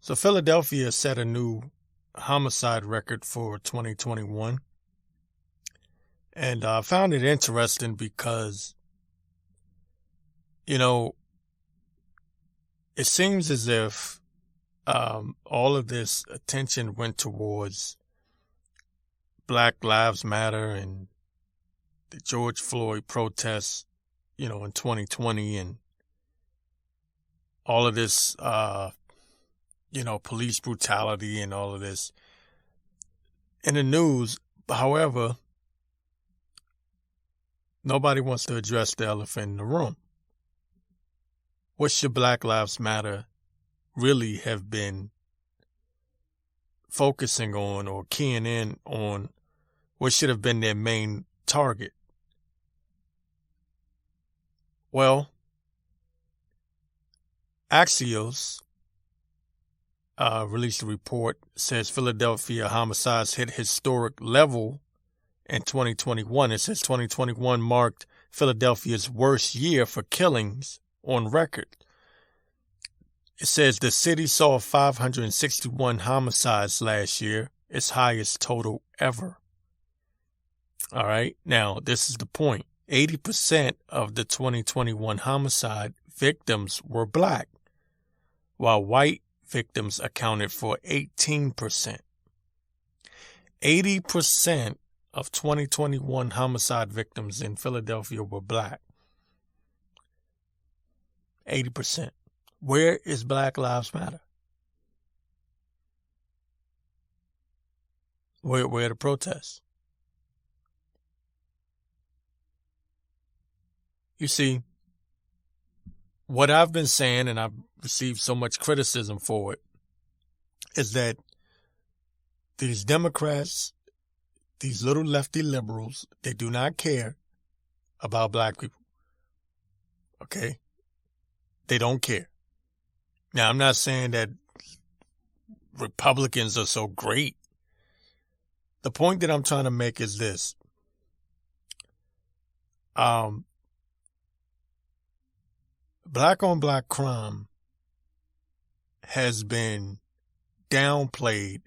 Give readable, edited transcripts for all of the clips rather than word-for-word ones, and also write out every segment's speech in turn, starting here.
So Philadelphia set a new homicide record for 2021. And I found it interesting because, you know, it seems as if all of this attention went towards Black Lives Matter and the George Floyd protests, in 2020 and all of this, police brutality and all of this in the news. However, nobody wants to address the elephant in the room. What should Black Lives Matter really have been focusing on or keying in on? What should have been their main target? Well, Axios released a report, says Philadelphia homicides hit historic level in 2021. It says 2021 marked Philadelphia's worst year for killings on record. It says the city saw 561 homicides last year, its highest total ever. All right. Now, this is the point. 80% of the 2021 homicide victims were Black, while white victims accounted for 18%. 80% of 2021 homicide victims in Philadelphia were Black. 80%. Where is Black Lives Matter? Where are the protests? You see, what I've been saying, and I've received so much criticism for it, is that these Democrats, these little lefty liberals, they do not care about Black people. Okay? They don't care. Now, I'm not saying that Republicans are so great. The point that I'm trying to make is this. Black on Black crime has been downplayed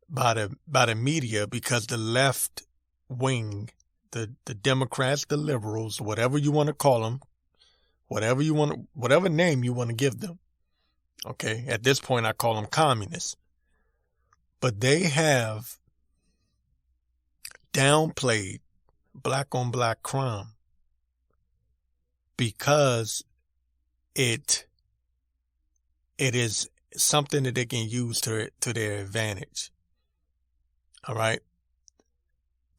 by the media because the left wing, the Democrats, the liberals, whatever you want to call them, whatever name you want to give them. Okay, at this point I call them communists. But they have downplayed Black on Black crime because it is something that they can use to their advantage. All right?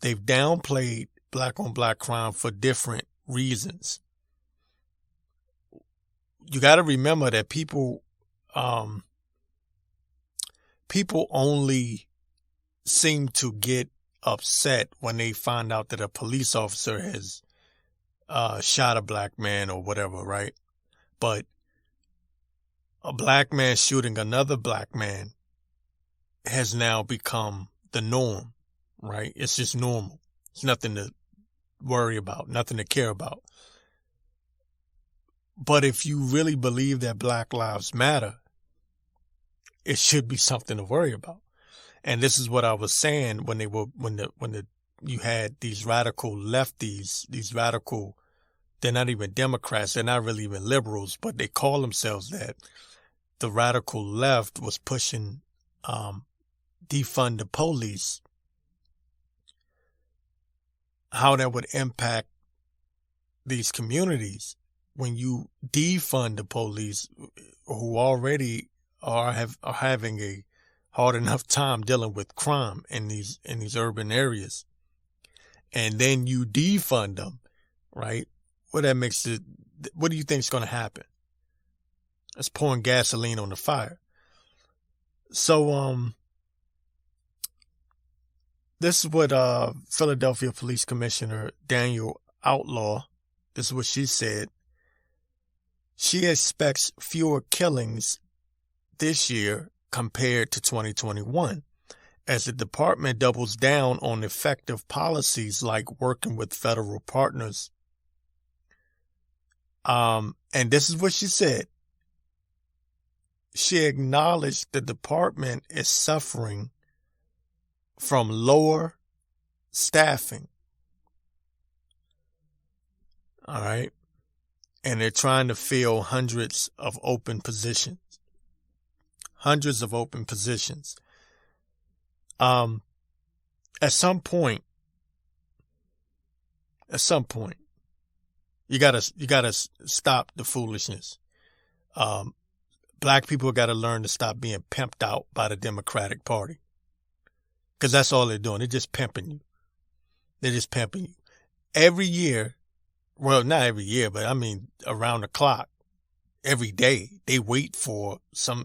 They've downplayed Black on Black crime for different reasons. You got to remember that people only seem to get upset when they find out that a police officer has shot a Black man or whatever, right? But a Black man shooting another Black man has now become the norm, right? It's just normal. It's nothing to worry about, nothing to care about. But if you really believe that Black Lives Matter, it should be something to worry about. And this is what I was saying when you had these radical lefties, they're not even Democrats, they're not really even liberals, but they call themselves that. The radical left was pushing defund the police, how that would impact these communities when you defund the police who already are having a hard enough time dealing with crime in these urban areas. And then you defund them, right? What do you think is going to happen? It's pouring gasoline on the fire. So, this is what Philadelphia Police Commissioner Daniel Outlaw, this is what she said. She expects fewer killings this year compared to 2021, as the department doubles down on effective policies like working with federal partners. And this is what she said. she acknowledged the department is suffering from lower staffing. All right. And they're trying to fill hundreds of open positions. Hundreds of open positions. At some point, you gotta stop the foolishness. Black people gotta learn to stop being pimped out by the Democratic Party. Because that's all they're doing. They're just pimping you. They're just pimping you. Every year, well, not every year, but I mean around the clock, every day, they wait for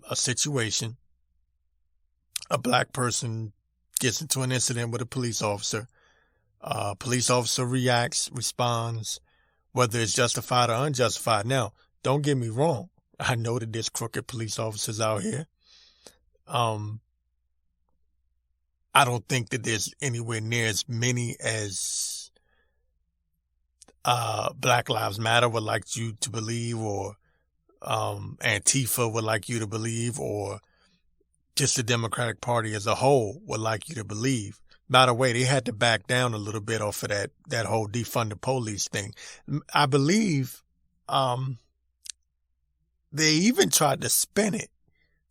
a situation. A black person gets into an incident with a police officer. Police officer reacts, responds, whether it's justified or unjustified. Now, don't get me wrong. I know that there's crooked police officers out here. I don't think that there's anywhere near as many as Black Lives Matter would like you to believe, or Antifa would like you to believe, or just the Democratic Party as a whole would like you to believe. By the way, they had to back down a little bit off of that whole defund the police thing. I believe they even tried to spin it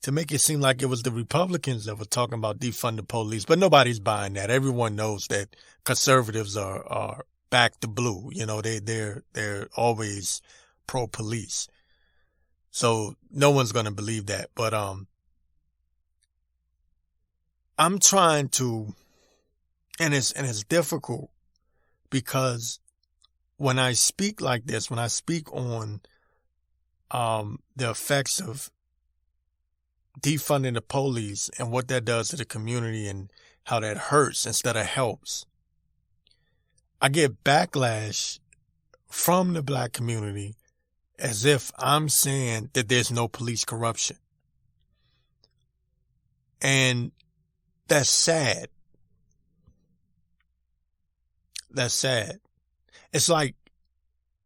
to make it seem like it was the Republicans that were talking about defund the police, but nobody's buying that. Everyone knows that conservatives are back to blue. You know, they're always pro police. So no one's going to believe that. But I'm trying to, and it's difficult, because when I speak like this, when I speak on the effects of defunding the police and what that does to the community and how that hurts instead of helps, I get backlash from the black community as if I'm saying that there's no police corruption. And that's sad. That's sad. It's like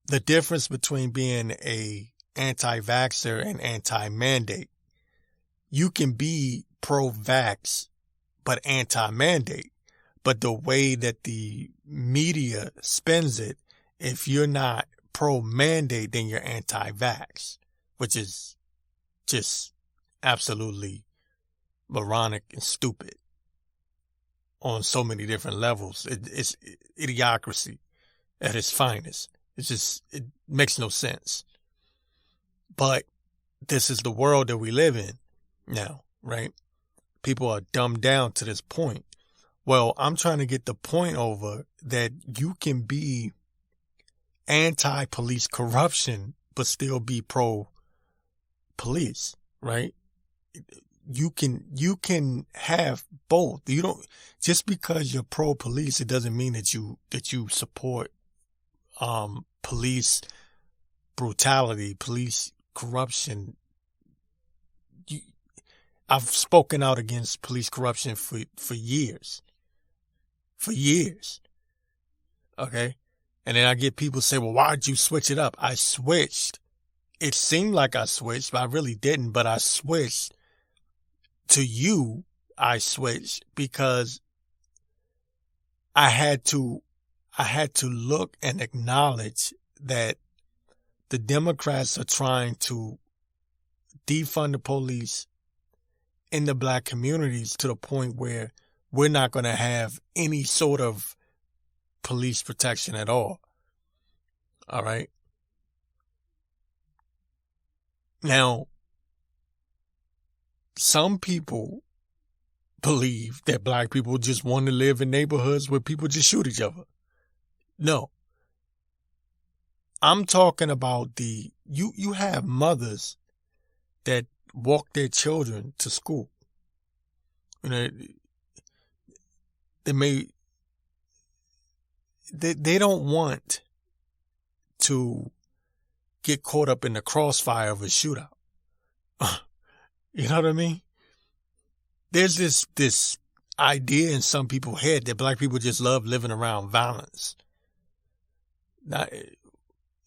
the difference between being a anti-vaxxer and anti-mandate. You can be pro-vax, but anti-mandate. But the way that the media spins it, if you're not pro-mandate, then you're anti-vax, which is just absolutely moronic and stupid on so many different levels. It's idiocracy at its finest. It makes no sense. But this is the world that we live in now, right? People are dumbed down to this point. Well, I'm trying to get the point over that you can be anti-police corruption, but still be pro-police, right? You can have both. You don't, just because you're pro-police, it doesn't mean that you support police brutality, police corruption. I've spoken out against police corruption for years. For years. Okay? And then I get people say, well, why'd you switch it up? I switched. It seemed like I switched, but I really didn't. But I switched I switched because I had to look and acknowledge that the Democrats are trying to defund the police in the black communities to the point where we're not going to have any sort of police protection at all. All right. Now, some people believe that black people just want to live in neighborhoods where people just shoot each other. No. I'm talking about you have mothers that walk their children to school. You know, they don't want to get caught up in the crossfire of a shootout. You know what I mean? There's this idea in some people's head that black people just love living around violence. Now,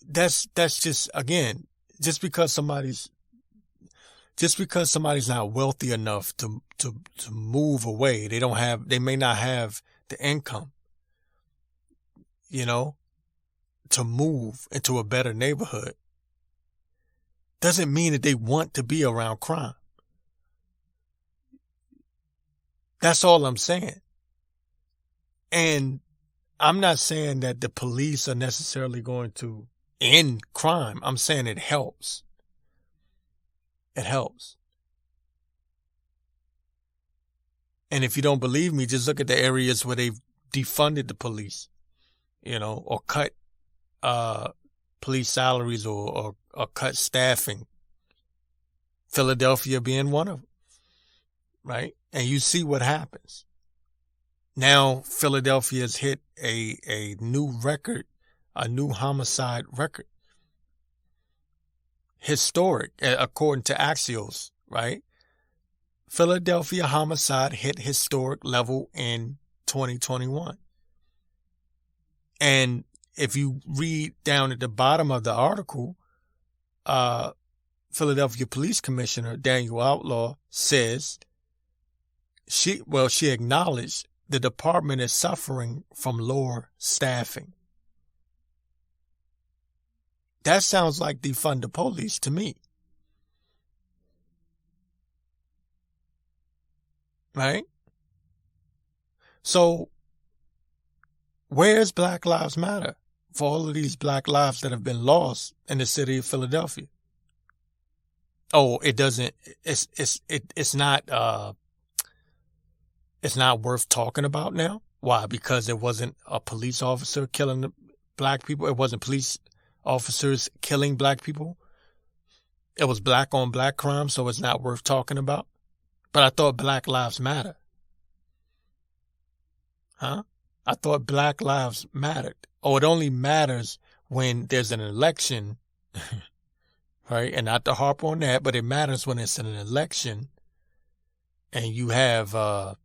that's just, again, just because Just because somebody's not wealthy enough to move away, they may not have the income, to move into a better neighborhood, doesn't mean that they want to be around crime. That's all I'm saying. And I'm not saying that the police are necessarily going to end crime. I'm saying it helps. It helps. And if you don't believe me, just look at the areas where they've defunded the police, or cut police salaries or cut staffing. Philadelphia being one of them, right? And you see what happens. Now Philadelphia has hit a new record, a new homicide record. Historic, according to Axios, right? Philadelphia homicide hit historic level in 2021. And if you read down at the bottom of the article, Philadelphia Police Commissioner Daniel Outlaw says she acknowledged the department is suffering from lower staffing. That sounds like defund the police to me. Right? So, where's Black Lives Matter for all of these black lives that have been lost in the city of Philadelphia? Oh, it doesn't, it's not worth talking about now. Why? Because there wasn't a police officer killing the black people. It wasn't police officers killing black people. It was black on black crime, so it's not worth talking about. But I thought Black Lives Matter. Huh? I thought Black Lives mattered. Oh, it only matters when there's an election, right? And not to harp on that, but it matters when it's an election and you have an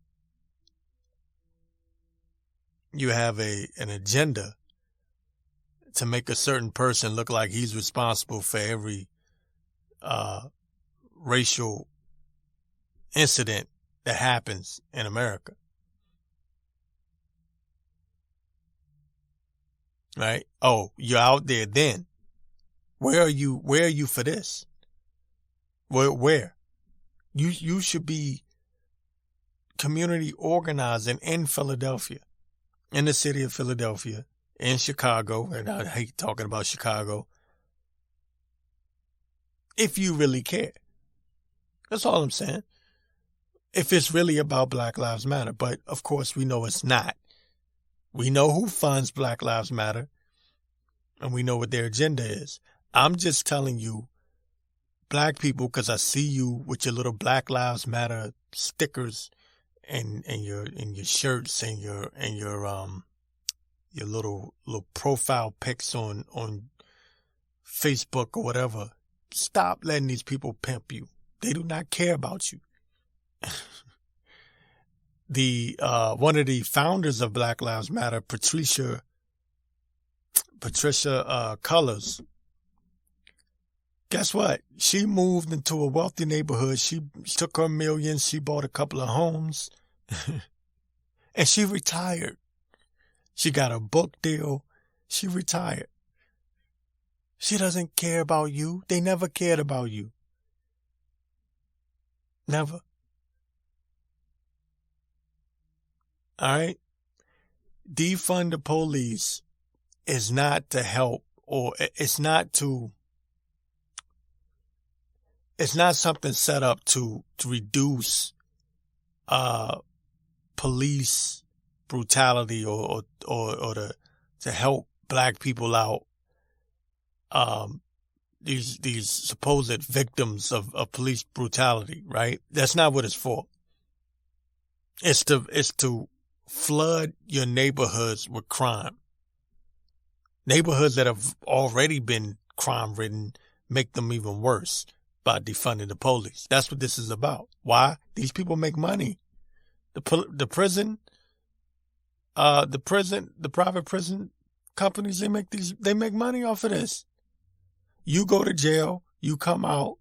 agenda to make a certain person look like he's responsible for every racial incident that happens in America. Right? Oh, you're out there then. Where are you for this? Where? You should be community organizing in Philadelphia, in the city of Philadelphia, in Chicago, and I hate talking about Chicago, if you really care. That's all I'm saying. If it's really about Black Lives Matter, but of course we know it's not. We know who funds Black Lives Matter, and we know what their agenda is. I'm just telling you, black people, because I see you with your little Black Lives Matter stickers and your shirts and your little profile pics on Facebook or whatever. Stop letting these people pimp you. They do not care about you. The one of the founders of Black Lives Matter, Patricia Cullors, guess what? She moved into a wealthy neighborhood. She took her millions. She bought a couple of homes, and she retired. She got a book deal. She retired. She doesn't care about you. They never cared about you. Never. All right? Defund the police is not to help, or it's not something set up to reduce police brutality or to help black people out. These supposed victims of police brutality, right? That's not what it's for. It's to flood your neighborhoods with crime. Neighborhoods that have already been crime ridden, make them even worse by defunding the police. That's what this is about. Why? These people make money. The private prison companies, they make money off of this. You go to jail, you come out,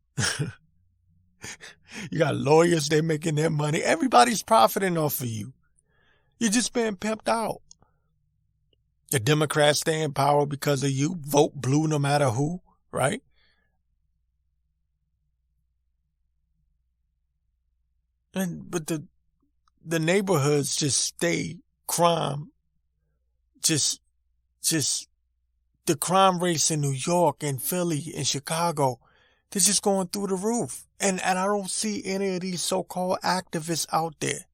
You got lawyers, they're making their money. Everybody's profiting off of you. You're just being pimped out. The Democrats stay in power because of you. Vote blue no matter who, right? But the neighborhoods just stay crime. Just the crime rates in New York and Philly and Chicago, they're just going through the roof. And I don't see any of these so-called activists out there.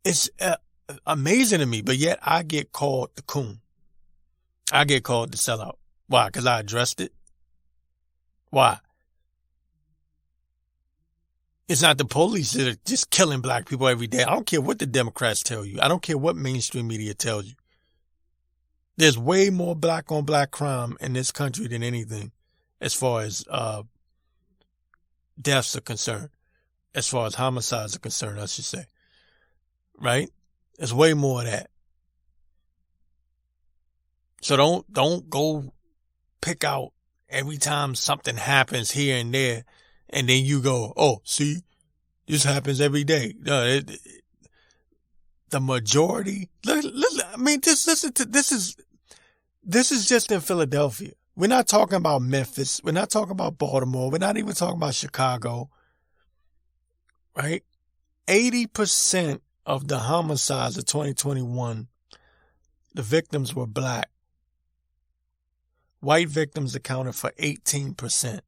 It's amazing to me, but yet I get called the coon. I get called the sellout. Why? Because I addressed it? Why? It's not the police that are just killing black people every day. I don't care what the Democrats tell you. I don't care what mainstream media tells you. There's way more black on black crime in this country than anything as far as deaths are concerned, as far as homicides are concerned, I should say. Right? There's way more of that. So don't go pick out every time something happens here and there, and then you go, oh, see, this happens every day. The majority, I mean, just listen to this is just in Philadelphia. We're not talking about Memphis. We're not talking about Baltimore. We're not even talking about Chicago. Right? 80% of the homicides of 2021, the victims were black. White victims accounted for 18%.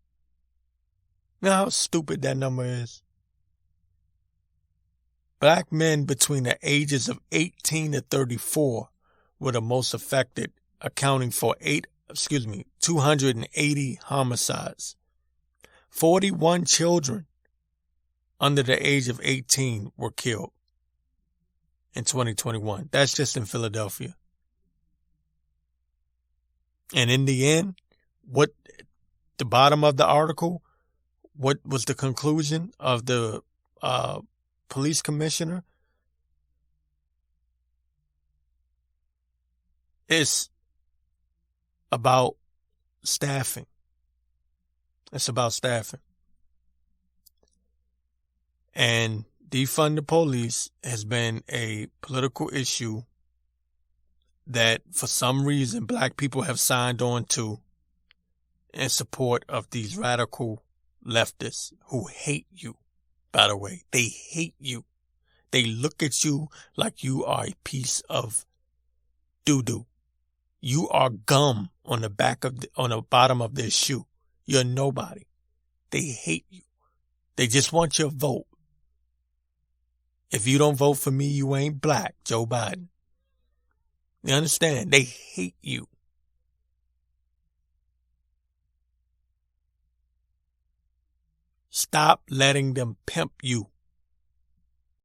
You know how stupid that number is? Black men between the ages of 18 to 34 were the most affected, accounting for 280 homicides. 41 children under the age of 18 were killed in 2021. That's just in Philadelphia. And in the end, what the bottom of the article, what was the conclusion of the police commissioner? It's about staffing. It's about staffing. And defund the police has been a political issue that for some reason black people have signed on to in support of these radical leftists who hate you, by the way. They hate you. They look at you like you are a piece of doo-doo. You are gum on the bottom of their shoe. You're nobody. They hate you. They just want your vote. If you don't vote for me, you ain't black, Joe Biden. You understand? They hate you. Stop letting them pimp you.